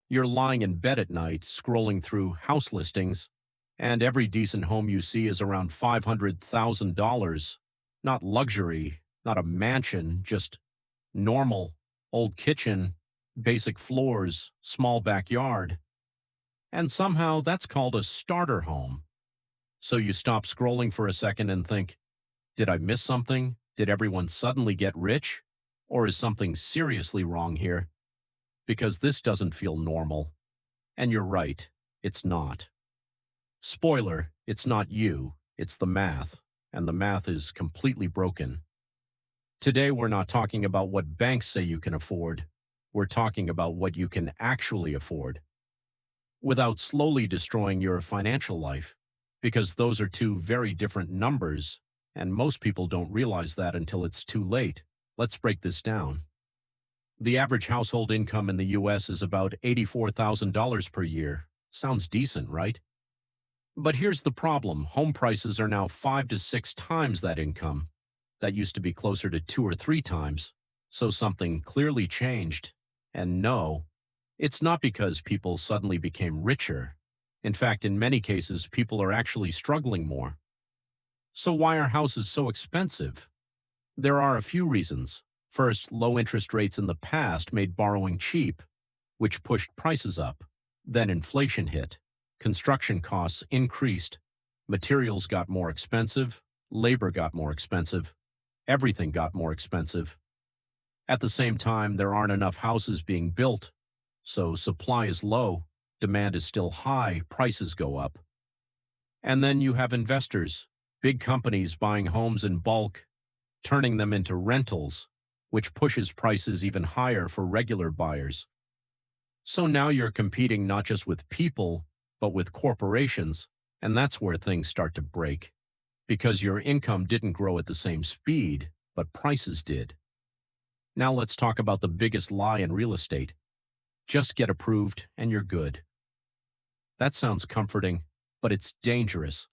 You're lying in bed at night, scrolling through house listings, and every decent home you see is around $500,000. Not luxury, not a mansion, just normal, old kitchen, basic floors, small backyard. And somehow that's called a starter home. So you stop scrolling for a second and think, did I miss something? Did everyone suddenly get rich? Or is something seriously wrong here? Because this doesn't feel normal. And you're right, it's not. Spoiler, it's not you, it's the math, and the math is completely broken. Today we're not talking about what banks say you can afford, we're talking about what you can actually afford, without slowly destroying your financial life, because those are two very different numbers, and most people don't realize that until it's too late. Let's break this down. The average household income in the US is about $84,000 per year. Sounds decent, right? But here's the problem. Home prices are now 5 to 6 times that income. That used to be closer to 2 or 3 times. So something clearly changed. And no, it's not because people suddenly became richer. In fact, in many cases, people are actually struggling more. So why are houses so expensive? There are a few reasons. First, low interest rates in the past made borrowing cheap, which pushed prices up. Then inflation hit. Construction costs increased. Materials got more expensive. Labor got more expensive. Everything got more expensive. At the same time, there aren't enough houses being built. So supply is low, demand is still high, prices go up. And then you have investors, big companies buying homes in bulk, turning them into rentals, which pushes prices even higher for regular buyers. So now you're competing not just with people, but with corporations, and that's where things start to break. Because your income didn't grow at the same speed, but prices did. Now let's talk about the biggest lie in real estate. Just get approved and you're good. That sounds comforting, but it's dangerous.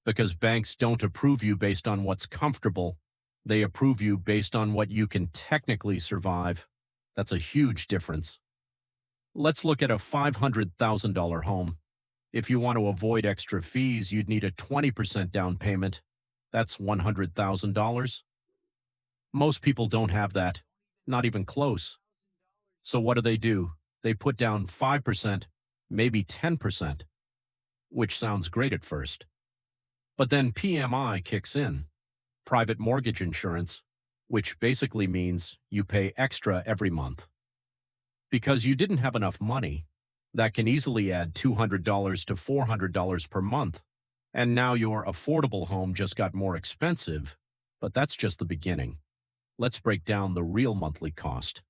Because banks don't approve you based on what's comfortable. They approve you based on what you can technically survive. That's a huge difference. Let's look at a $500,000 home. If you want to avoid extra fees, you'd need a 20% down payment. That's $100,000. Most people don't have that, not even close. So what do? They put down 5%, maybe 10%, which sounds great at first. But then PMI kicks in, private mortgage insurance, which basically means you pay extra every month. Because you didn't have enough money, that can easily add $200 to $400 per month. And now your affordable home just got more expensive, but that's just the beginning. Let's break down the real monthly cost.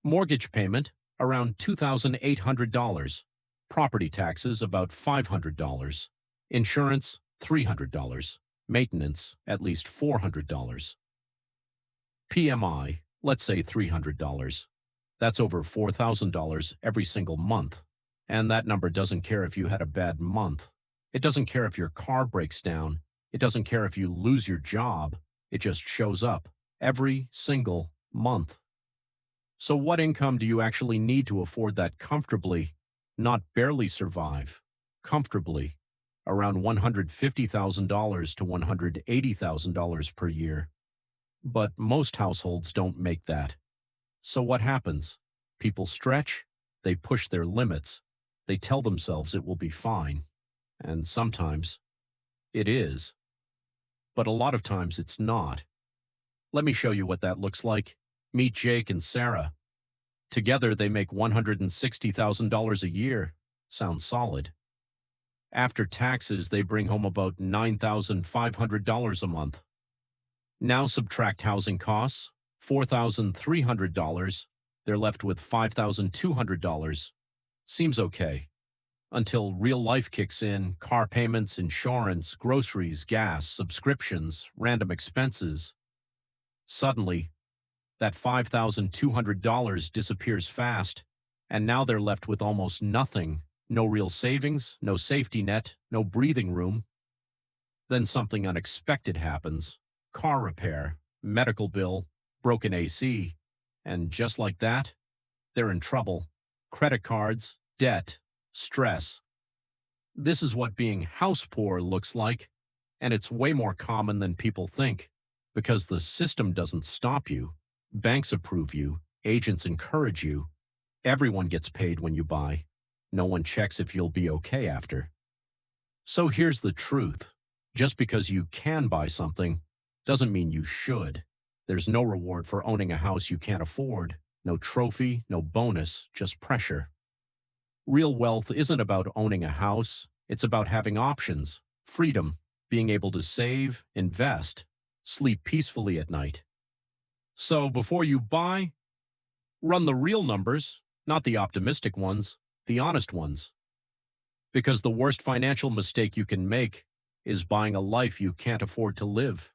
Mortgage payment, around $2,800. Property taxes, about $500. Insurance, $300. Maintenance, at least $400. PMI, let's say $300. That's over $4,000 every single month. And that number doesn't care if you had a bad month. It doesn't care if your car breaks down. It doesn't care if you lose your job. It just shows up every single month. So what income do you actually need to afford that comfortably, not barely survive? Comfortably, around $150,000 to $180,000 per year. But most households don't make that. So what happens? People stretch, they push their limits, they tell themselves it will be fine. And sometimes it is. But a lot of times it's not. Let me show you what that looks like. Meet Jake and Sarah. Together they make $160,000 a year. Sounds solid. After taxes, they bring home about $9,500 a month. Now subtract housing costs, $4,300. They're left with $5,200. Seems okay. Until real life kicks in, car payments, insurance, groceries, gas, subscriptions, random expenses. Suddenly, that $5,200 disappears fast, and now they're left with almost nothing. No real savings, no safety net, no breathing room. Then something unexpected happens. Car repair, medical bill, broken AC, and just like that, they're in trouble. Credit cards, debt, stress. This is what being house poor looks like, and it's way more common than people think because the system doesn't stop you. Banks approve you, agents encourage you, everyone gets paid when you buy. No one checks if you'll be okay after. So here's the truth. Just because you can buy something doesn't mean you should. There's no reward for owning a house you can't afford, no trophy, no bonus, just pressure. Real wealth isn't about owning a house, it's about having options, freedom, being able to save, invest, sleep peacefully at night. So before you buy, run the real numbers, not the optimistic ones, the honest ones. Because the worst financial mistake you can make is buying a life you can't afford to live.